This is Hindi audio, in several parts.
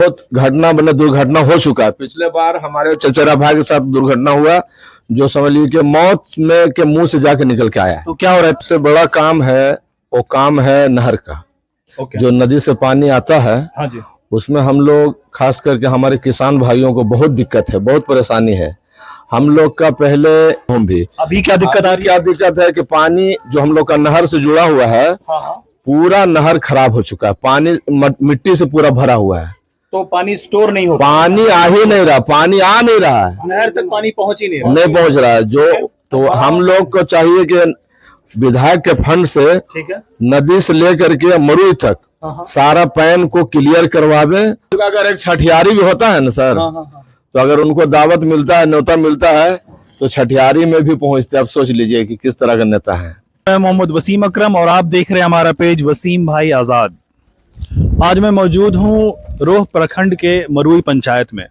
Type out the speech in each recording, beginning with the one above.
बहुत घटना मतलब दुर्घटना हो चुका है। पिछले बार हमारे चचेरा भाई के साथ दुर्घटना हुआ, जो समझ लीजिए कि मौत में के मुंह से जाके निकल के आया। तो क्या हो रहा है, सबसे बड़ा काम है वो काम है नहर का। जो नदी से पानी आता है, हाँ जी, उसमें हम लोग खास करके हमारे किसान भाइयों को बहुत दिक्कत है, बहुत परेशानी है। हम लोग का पहले हम भी अभी क्या दिक्कत आ रही है? क्या दिक्कत है कि पानी जो हम लोग का नहर से जुड़ा हुआ है, हाँ, पूरा नहर खराब हो चुका है। पानी मिट्टी से पूरा भरा हुआ है, तो पानी स्टोर नहीं हो, पानी आ ही नहीं रहा, पानी आ नहीं रहा है, नहर तक पानी पहुंच ही नहीं रहा। नहीं पहुंच रहा है। जो तो हम लोग को चाहिए कि विधायक के फंड से ठीक है, नदी से लेकर के मरुई तक सारा पैन को क्लियर करवावे। अगर एक छठियारी भी होता है ना सर, तो अगर उनको दावत मिलता है, न्योता मिलता है, तो छठियारी में भी पहुंचते। आप सोच लीजिए कि किस तरह का नेता है। मैं मोहम्मद वसीम अकरम और आप देख रहे हैं हमारा पेज वसीम भाई आजाद। आज मैं मौजूद हूं रोह प्रखंड के मरुई पंचायत में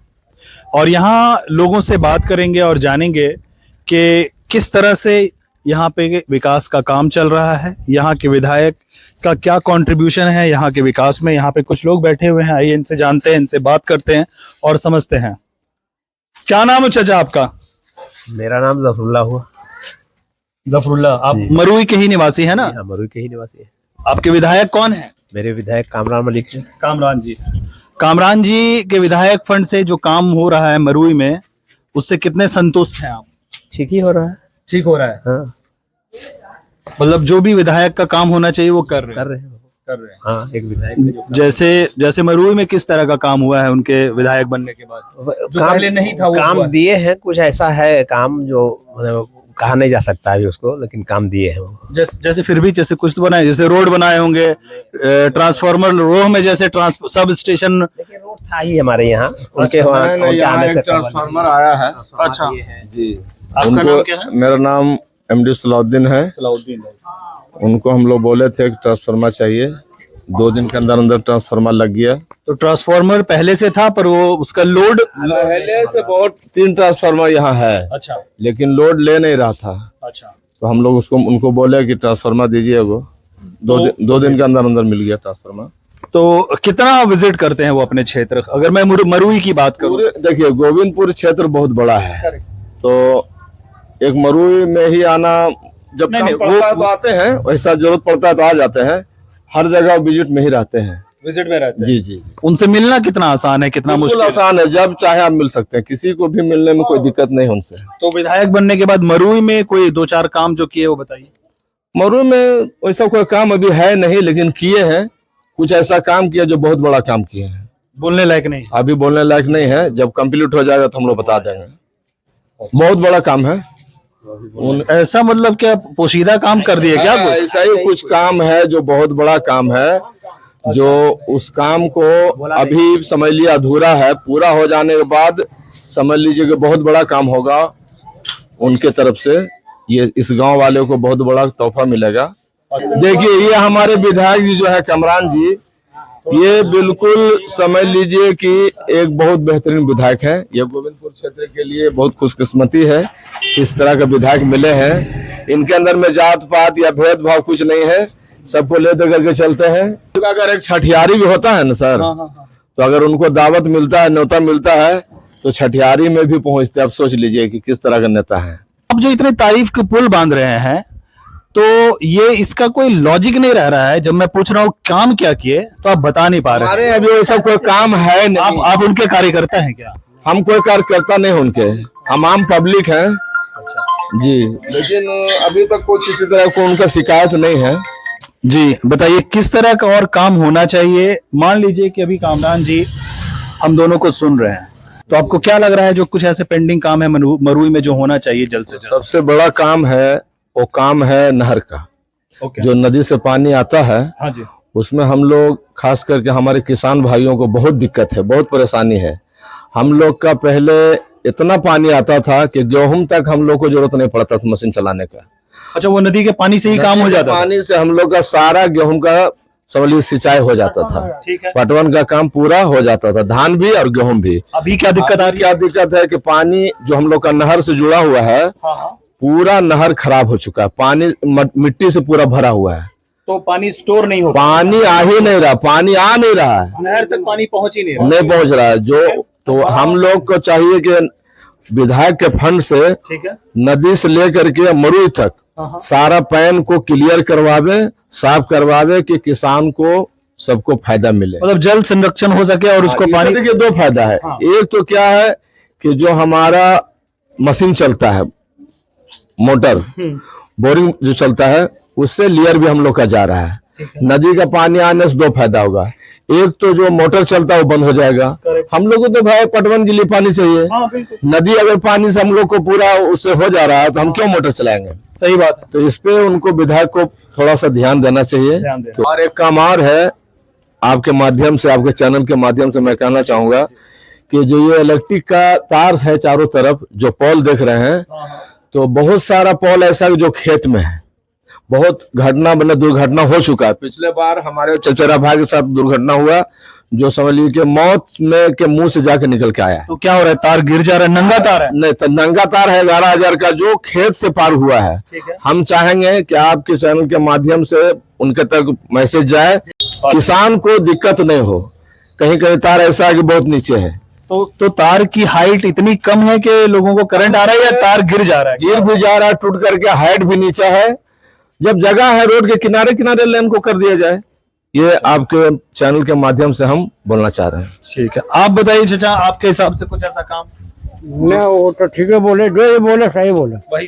और यहां लोगों से बात करेंगे और जानेंगे कि किस तरह से यहाँ पे विकास का काम चल रहा है, यहाँ के विधायक का क्या कंट्रीब्यूशन है यहाँ के विकास में। यहाँ पे कुछ लोग बैठे हुए हैं, आइए इनसे जानते हैं, इनसे बात करते हैं और समझते हैं। क्या नाम है चाचा आपका? मेरा नाम जफरुल्लाह हुआ। जफरुल्लाह, आप मरुई के ही निवासी है ना? हाँ, मरुई के ही निवासी है। आपके विधायक कौन है? मेरे विधायक कामरान मलिक है। कामरान जी। कामरान जी के विधायक फंड से जो काम हो रहा है मरुई में, उससे कितने संतुष्ट हैं आप? ठीक ही हो रहा है। ठीक हो रहा है, हाँ, मतलब जो भी विधायक का काम होना चाहिए वो कर रहे कर रहे हैं। हाँ, एक विधायक का जो जैसे मरुई में किस तरह का काम हुआ है उनके विधायक बनने के बाद? जो काम पहले नहीं था वो काम हुआ। दिए हैं। कुछ ऐसा है काम जो मतलब कहा नहीं जा सकता अभी उसको, लेकिन काम दिए हैं वो। जैसे फिर भी जैसे कुछ तो बनाए, जैसे रोड बनाए होंगे, ट्रांसफार्मर रोह में जैसे सब स्टेशन। देखिए, रोड था ही हमारे यहाँ, उनके आने से ट्रांसफार्मर आया है। अच्छा जी, आपका नाम क्या है? मेरा नाम MD सलाउद्दीन है। सलाउद्दीन। उनको हम लोग बोले थे कि ट्रांसफार्मर चाहिए, 2 दिन के अंदर अंदर ट्रांसफार्मर लग गया। तो ट्रांसफार्मर पहले से था पर वो उसका लोड पहले से बहुत 3 ट्रांसफार्मर यहाँ है, अच्छा लेकिन लोड ले नहीं रहा था। अच्छा, तो हम लोग उनको बोले कि ट्रांसफार्मर दीजिए वो। 2 दिन के अंदर अंदर मिल गया ट्रांसफार्मर। तो कितना विजिट करते हैं वो अपने क्षेत्र? अगर मैं मरुई की बात करूं, देखिए गोविंदपुर क्षेत्र बहुत बड़ा है, तो एक मरुई में ही आना जब काम पड़ता है तो आते हैं, वैसा जरूरत पड़ता है तो आ जाते हैं। हर जगह विजिट में ही रहते हैं। विजिट में रहते हैं। जी जी। उनसे मिलना कितना आसान है, कितना मुश्किल? आसान है, जब चाहे आप मिल सकते हैं, किसी को भी मिलने में कोई दिक्कत नहीं उनसे। तो विधायक बनने के बाद मरुई में कोई 2-4 काम जो किए वो बताइए। मरुई में वैसा कोई काम अभी है नहीं, लेकिन किए हैं। कुछ ऐसा काम किया जो बहुत बड़ा काम किए हैं। बोलने लायक नहीं? अभी बोलने लायक नहीं है, जब कंप्लीट हो जाएगा तो हम लोग बता देंगे। बहुत बड़ा काम है। ऐसा मतलब क्या पोशीदा काम कर दिए क्या? ऐसा ही कुछ काम है जो बहुत बड़ा काम है, जो उस काम को अभी समझ लिया अधूरा है। पूरा हो जाने के बाद समझ लीजिए कि बहुत बड़ा काम होगा उनके तरफ से। ये इस गांव वाले को बहुत बड़ा तोहफा मिलेगा। देखिए, ये हमारे विधायक जी जो है कामरान जी, ये बिल्कुल समझ लीजिए कि एक बहुत बेहतरीन विधायक है। ये गोविंदपुर क्षेत्र के लिए बहुत खुशकिस्मती है, इस तरह के विधायक मिले हैं। इनके अंदर में जात पात या भेदभाव कुछ नहीं है, सबको ले दे करके चलते हैं। अगर एक छठियारी भी होता है ना सर, तो अगर उनको दावत मिलता है, न्योता मिलता है, तो छठियारी में भी पहुंचते। आप सोच लीजिए कि किस तरह का नेता है। अब जो इतने तारीफ के पुल बांध रहे हैं, तो ये इसका कोई लॉजिक नहीं रह रहा है। जब मैं पूछ रहा हूँ काम क्या किए, तो आप बता नहीं पा रहे। अरे अभी वैसा कोई काम है नहीं। आप उनके कार्यकर्ता हैं क्या? हम कोई कार्यकर्ता नहीं उनके, हम आम पब्लिक हैं जी। लेकिन अभी तक कोई किसी तरह को उनका शिकायत नहीं है। जी बताइए, किस तरह का और काम होना चाहिए? मान लीजिए कि अभी कामरान जी हम दोनों को सुन रहे हैं, तो आपको क्या लग रहा है जो कुछ ऐसे पेंडिंग काम है मरुई में जो होना चाहिए जल्द से जल्द? सबसे बड़ा काम है वो काम है नहर का। जो नदी से पानी आता है, हाँ जी, उसमें हम लोग खास करके हमारे किसान भाइयों को बहुत दिक्कत है, बहुत परेशानी है। हम लोग का पहले इतना पानी आता था कि गेहूं तक हम लोग को जरूरत नहीं पड़ता था मशीन चलाने का। अच्छा, वो नदी के पानी से ही काम हो जाता? पानी से हम लोग का सारा गेहूं का समझ सिंचाई हो जाता था। ठीक है, पटवन का काम पूरा हो जाता था, धान भी और गेहूं भी। अभी क्या दिक्कत आ रही है? क्या दिक्कत है कि पानी जो हम लोग का नहर से जुड़ा हुआ है, पूरा नहर खराब हो चुका है। पानी मिट्टी से पूरा भरा हुआ है। तो पानी स्टोर नहीं हो, पानी आ ही नहीं रहा, पानी आ नहीं रहा है, नहर तक पानी पहुंच ही नहीं रहा। नहीं पहुंच रहा है। जो तो हम लोग को चाहिए कि विधायक के फंड से ठीक है। नदी से लेकर के मरुई तक सारा पैन को क्लियर करवावे, साफ करवावे कि किसान को सबको फायदा मिले। मतलब जल संरक्षण हो सके और उसको पानी। देखिए दो फायदा है। एक तो क्या है कि जो हमारा मशीन चलता है, मोटर बोरिंग जो चलता है, उससे लेयर भी हम लोग का जा रहा है। नदी का पानी आने से दो फायदा होगा। एक तो जो मोटर चलता है वो बंद हो जाएगा। हम लोग को तो भाई पटवन के लिए पानी चाहिए। नदी अगर पानी से हम लोग को पूरा उससे हो जा रहा है तो हम क्यों मोटर चलाएंगे? सही बात है। तो इस पे उनको विधायक को थोड़ा सा ध्यान देना चाहिए। और एक काम और है, आपके माध्यम से, आपके चैनल के माध्यम से मैं कहना चाहूंगा कि जो ये इलेक्ट्रिक का तार है चारों तरफ जो पोल देख रहे हैं, तो बहुत सारा पोल ऐसा है जो खेत में है। बहुत घटना मतलब दुर्घटना हो चुका है। पिछले बार हमारे चचेरा भाई के साथ दुर्घटना हुआ, जो समझ लीजिए कि मौत में के मुंह से जाके निकल के आया। तो क्या हो रहा है, तार गिर जा रहा है, नंगा तार है? नहीं, तो नंगा तार है 11,000 का जो खेत से पार हुआ है। हम चाहेंगे कि आपके चैनल के माध्यम से उनके तक मैसेज जाए, किसान को दिक्कत नहीं हो। कहीं कहीं तार ऐसा है कि बहुत नीचे है। तो तार की हाइट इतनी कम है कि लोगों को करंट आ रहा है, या तार गिर जा रहा है? गिर भी जा रहा है, टूट करके हाइट भी नीचे है। जब जगह है रोड के किनारे किनारे लाइन को कर दिया जाए, ये आपके चैनल के माध्यम से हम बोलना चाह रहे हैं। ठीक है, आप बताइए चाचा, आपके हिसाब से कुछ ऐसा काम? नहीं, वो तो ठीक है बोले, जो ये बोले सही बोले। वही